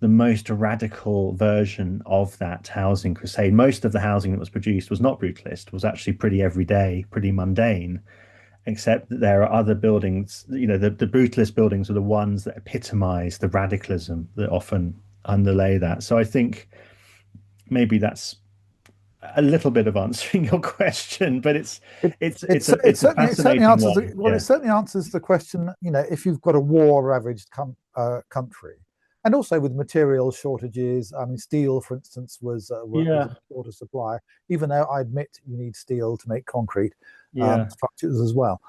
most radical version of that housing crusade. Most of the housing that was produced was not brutalist, was actually pretty everyday, pretty mundane, except that there are other buildings, the brutalist buildings are the ones that epitomize the radicalism that often underlay that. So I think maybe that's a little bit of answering your question, but it's a fascinating one. It certainly answers the question, if you've got a war-ravaged country, and also with material shortages. I mean, steel, for instance, was a shorter supply, even though I admit you need steel to make concrete structures as well.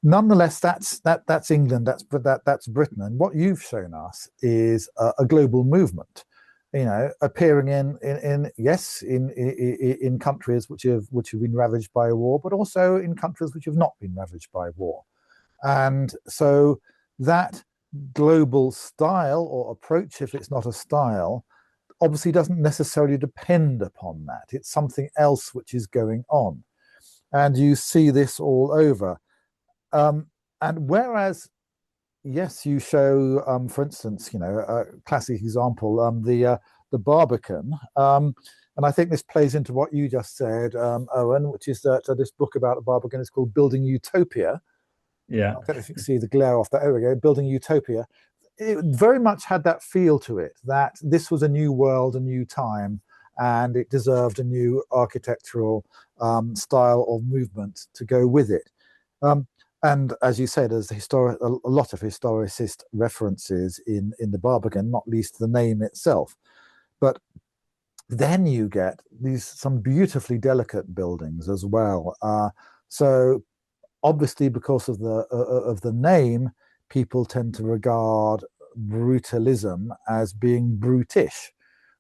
Nonetheless, that's England, that's Britain, and what you've shown us is a global movement, appearing in countries which have been ravaged by war, but also in countries which have not been ravaged by war. And so that global style or approach, if it's not a style, obviously doesn't necessarily depend upon that. It's something else which is going on. And you see this all over. And whereas, yes, you show, for instance, a classic example, the Barbican, and I think this plays into what you just said, Owen, which is that this book about the Barbican is called Building Utopia. Yeah. I don't know if you can see the glare off that. There we go, Building Utopia. It very much had that feel to it, that this was a new world, a new time, and it deserved a new architectural style or movement to go with it. And as you said, there's a lot of historicist references in the Barbican, not least the name itself. But then you get some beautifully delicate buildings as well. So obviously, because of the name, people tend to regard brutalism as being brutish,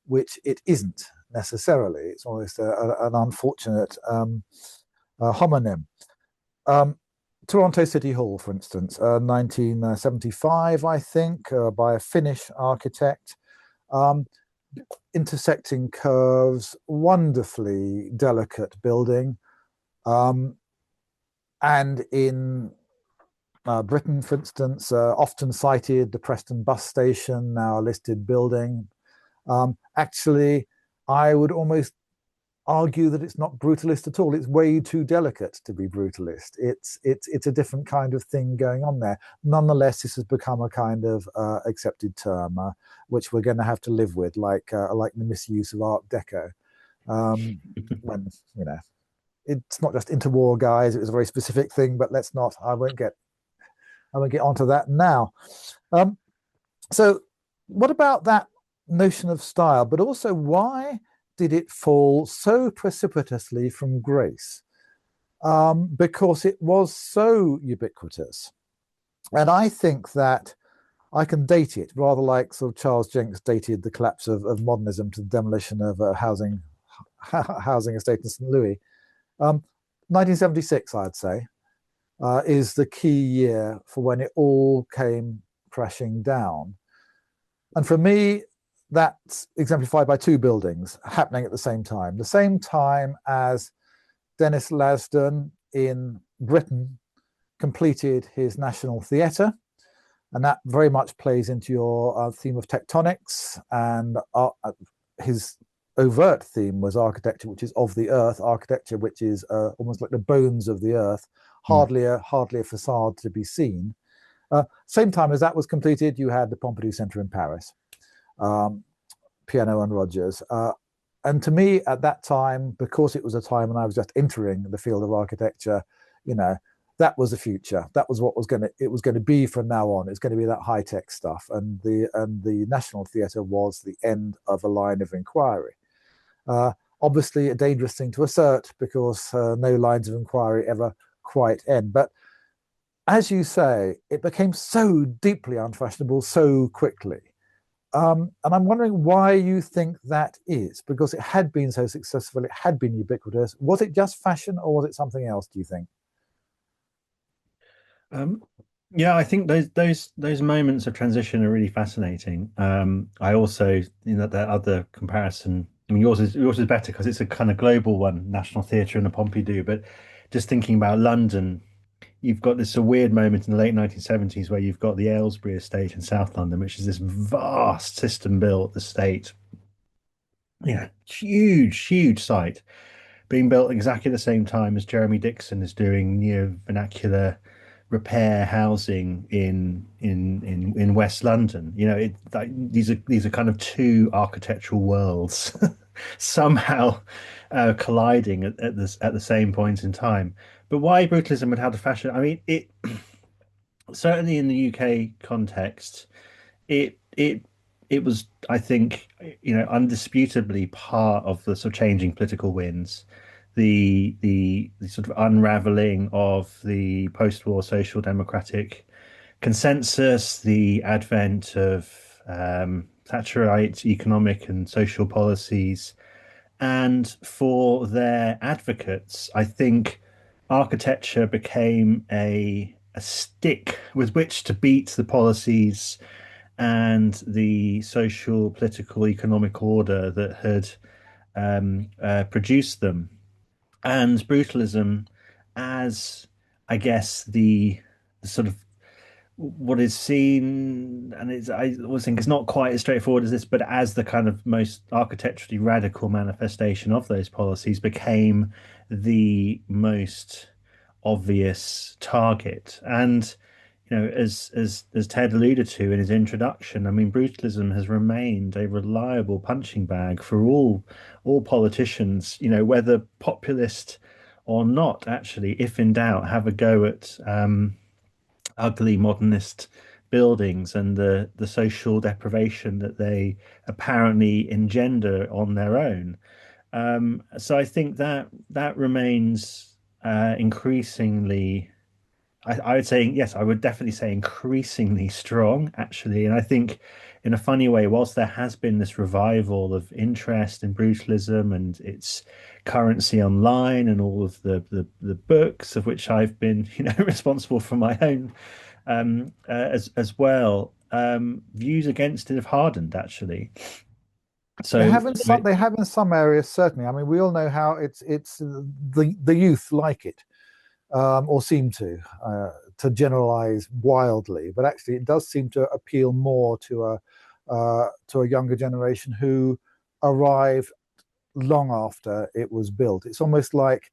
which it isn't necessarily. It's almost an unfortunate homonym. Toronto City Hall, for instance, 1975, I think, by a Finnish architect. Intersecting curves, wonderfully delicate building. And in Britain, for instance, often cited, the Preston bus station, now a listed building. Actually, I would almost argue that it's not brutalist at all. It's way too delicate to be brutalist. It's a different kind of thing going on there. Nonetheless, this has become a kind of accepted term, which we're going to have to live with, like the misuse of Art Deco. When it's not just interwar guys; it was a very specific thing. But let's not. I won't get onto that now. So, what about that notion of style? But also, why did it fall so precipitously from grace? Because it was so ubiquitous. And I think that I can date it rather like sort of Charles Jenks dated the collapse of modernism to the demolition of housing estate in St. Louis. 1976, I'd say, is the key year for when it all came crashing down. And for me, that's exemplified by two buildings happening at the same time as Dennis Lasdun in Britain completed his National Theatre, and that very much plays into your theme of tectonics, and his overt theme was architecture, which is of the earth, architecture which is almost like the bones of the earth, hardly a facade to be seen. Same time as that was completed, you had the Pompidou Centre in Paris, Piano and Rogers. And to me, at that time, because it was a time when I was just entering the field of architecture, that was the future. That was what it was going to be from now on. It's going to be that high tech stuff, and the National Theatre was the end of a line of inquiry. Obviously, a dangerous thing to assert, because no lines of inquiry ever quite end. But as you say, it became so deeply unfashionable so quickly. And I'm wondering why you think that is, because it had been so successful, it had been ubiquitous. Was it just fashion, or was it something else, do you think? Yeah, I think those moments of transition are really fascinating. I also, that other comparison, I mean, yours is better because it's a kind of global one, National Theatre and the Pompidou. But just thinking about London, you've got this a weird moment in the late 1970s where you've got the Aylesbury estate in South London, which is this vast system-built estate. Huge site being built exactly the same time as Jeremy Dixon is doing neo-vernacular repair housing in West London. These are kind of two architectural worlds somehow colliding at the same point in time. But why brutalism would have the fashion? I mean, it certainly in the UK context, it was, I think, undisputably part of the sort of changing political winds, the sort of unraveling of the post-war social democratic consensus, the advent of Thatcherite economic and social policies, and for their advocates, I think architecture became a stick with which to beat the policies and the social, political, economic order that had produced them. And brutalism, as I guess the sort of what is seen, and I always think it's not quite as straightforward as this, but as the kind of most architecturally radical manifestation of those policies, became the most obvious target. And as Ted alluded to in his introduction, I mean, brutalism has remained a reliable punching bag for all politicians, whether populist or not. Actually, if in doubt, have a go at ugly modernist buildings and the social deprivation that they apparently engender on their own. So I think that remains increasingly. I would say, yes, I would definitely say increasingly strong, actually. And I think in a funny way, whilst there has been this revival of interest in brutalism and its currency online and all of the books of which I've been, responsible for my own as well, views against it have hardened, actually. So They have in some areas, certainly. I mean, we all know how it's the youth like it. Or seem to generalize wildly, but actually it does seem to appeal more to a younger generation who arrived long after it was built. It's almost like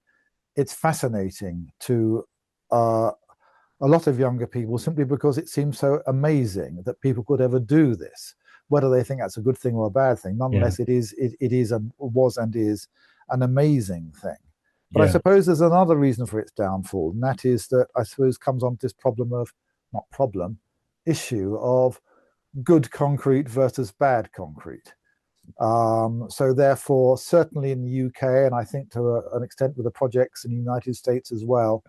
it's fascinating to a lot of younger people, simply because it seems so amazing that people could ever do this. Whether they think that's a good thing or a bad thing, nonetheless, it is and was and is an amazing thing. But I suppose there's another reason for its downfall, and that is that I suppose comes on this issue of good concrete versus bad concrete. So therefore, certainly in the UK, and I think to an extent with the projects in the United States as well,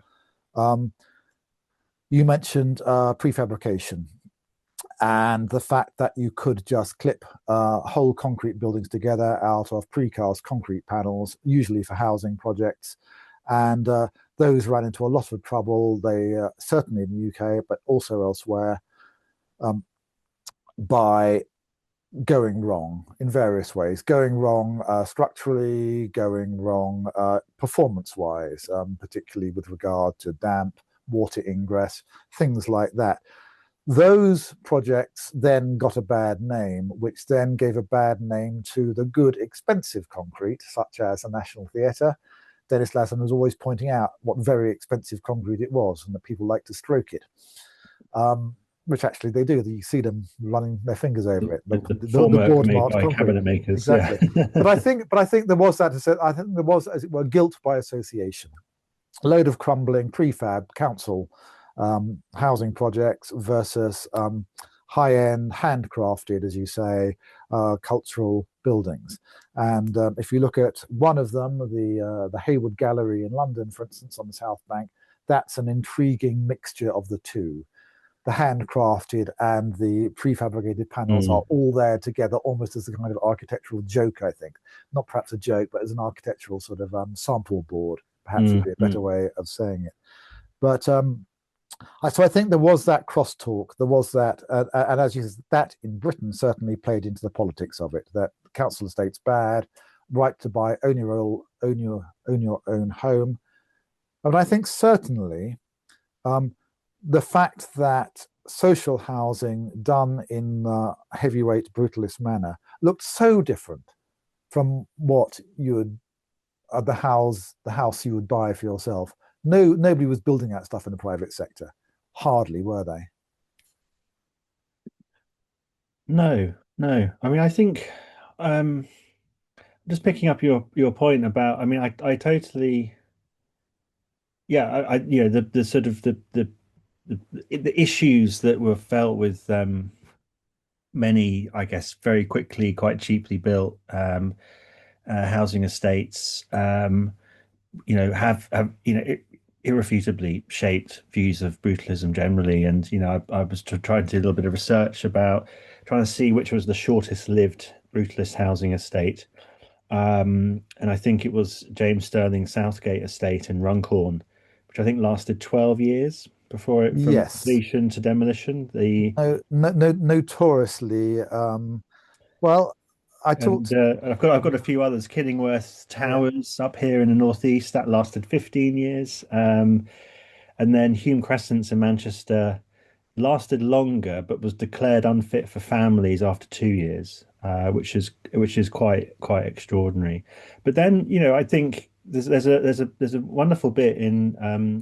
you mentioned prefabrication and the fact that you could just clip whole concrete buildings together out of precast concrete panels, usually for housing projects. And those ran into a lot of trouble. They certainly in the UK, but also elsewhere, by going wrong in various ways, going wrong structurally, going wrong performance-wise, particularly with regard to damp, water ingress, things like that. Those projects then got a bad name, which then gave a bad name to the good, expensive concrete, such as the National Theatre. Dennis Lasson was always pointing out what very expensive concrete it was and that people like to stroke it. Which actually they do. You see them running their fingers over it. The The formwork board made marked by concrete. cabinet makers. Exactly. Yeah. but I think there was that. I think there was, as it were, guilt by association. A load of crumbling prefab council housing projects versus high-end, handcrafted, as you say, cultural buildings. And if you look at one of them, the Hayward Gallery in London, for instance, on the South Bank, that's an intriguing mixture of the two. The handcrafted and the prefabricated panels are all there together, almost as a kind of architectural joke, I think. Not perhaps a joke, but as an architectural sort of sample board, perhaps would be a better way of saying it. But so I think there was that crosstalk. There was that, and as you said, that in Britain certainly played into the politics of it. That council estate's bad, right to buy, own your own home. But I think certainly the fact that social housing done in heavyweight brutalist manner looked so different from what you would the house you would buy for yourself. Nobody was building that stuff in the private sector. Hardly were they. No. I mean, I think just picking up your point about, I mean, I totally, yeah, you know, the sort of the issues that were felt with many, I guess, very quickly, quite cheaply built housing estates, you know, have you know, irrefutably shaped views of brutalism generally. And you know, I was trying to do a little bit of research about trying to see which was the shortest lived brutalist housing estate. And I think it was James Sterling Southgate estate in Runcorn, which I think lasted 12 years before it from Yes. completion to demolition. Notoriously. Well, I talked. And I've got a few others. Killingworth Towers up here in the northeast that lasted 15 years. And then Hume Crescents in Manchester lasted longer, but was declared unfit for families after 2 years, which is quite extraordinary. But then, you know, I think there's a wonderful bit in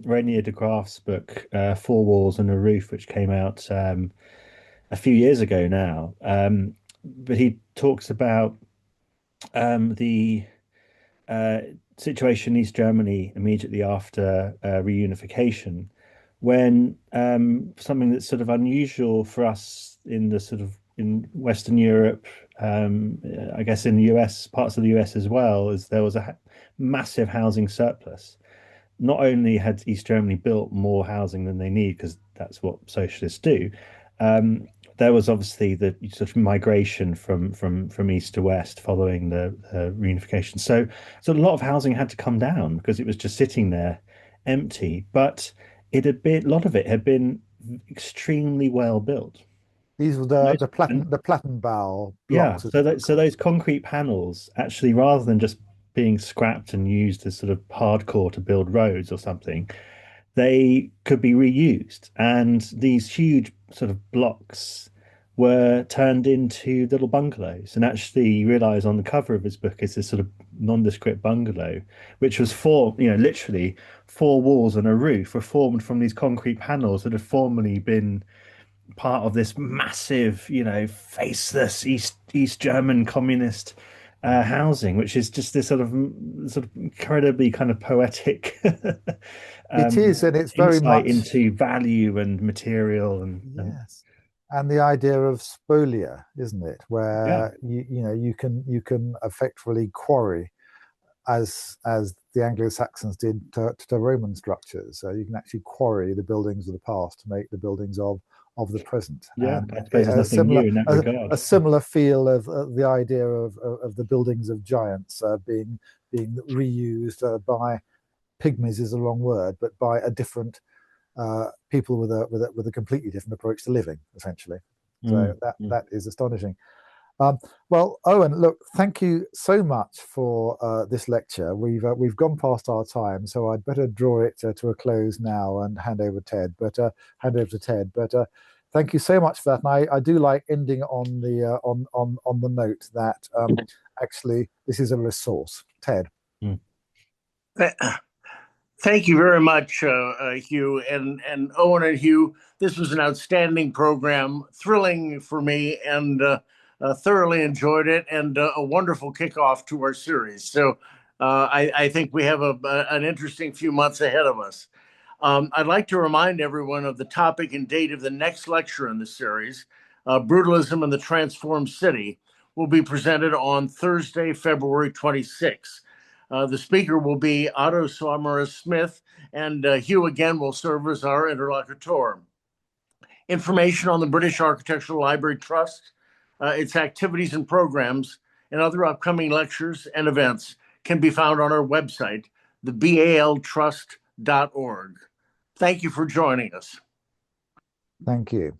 Reyner Banham's book, Four Walls and a Roof, which came out a few years ago now. But he talks about the situation in East Germany immediately after reunification, when something that's sort of unusual for us in the sort of in Western Europe, I guess in the US, parts of the US as well, is there was a massive housing surplus. Not only had East Germany built more housing than they need, because that's what socialists do, there was obviously the sort of migration from east to west following the reunification. So a lot of housing had to come down because it was just sitting there empty. But a lot of it had been extremely well built. These were the Plattenbau Yeah, blocks. so those concrete panels actually, rather than just being scrapped and used as sort of hardcore to build roads or something, they could be reused. And these huge sort of blocks were turned into little bungalows. And actually, you realize on the cover of his book is this sort of nondescript bungalow, which was literally four walls and a roof were formed from these concrete panels that had formerly been part of this massive, you know, faceless East German communist housing, which is just this sort of incredibly kind of poetic It is, and it's very much into value and material and yes, and the idea of spolia, isn't it? Where you can effectively quarry as the Anglo-Saxons did to Roman structures. So you can actually quarry the buildings of the past to make the buildings of the present. Yeah, and I suppose there's nothing new in that regard. A similar feel of the idea of the buildings of giants being reused by pygmies is the wrong word, but by a different people with a completely different approach to living, essentially. So that is astonishing. Well, Owen, look, thank you so much for this lecture. We've gone past our time, so I'd better draw it to a close now and hand over to Ted. But thank you so much for that. And I do like ending on the on the note that actually this is a resource. Ted. Mm. Thank you very much, Hugh and Owen and Hugh. This was an outstanding program, thrilling for me, and thoroughly enjoyed it, and a wonderful kickoff to our series. So I think we have an interesting few months ahead of us. I'd like to remind everyone of the topic and date of the next lecture in the series. Brutalism in the Transformed City will be presented on Thursday, February 26th. The speaker will be Otto Sommer-Smith, and Hugh again will serve as our interlocutor. Information on the British Architectural Library Trust, its activities and programs, and other upcoming lectures and events can be found on our website, thebaltrust.org. Thank you for joining us. Thank you.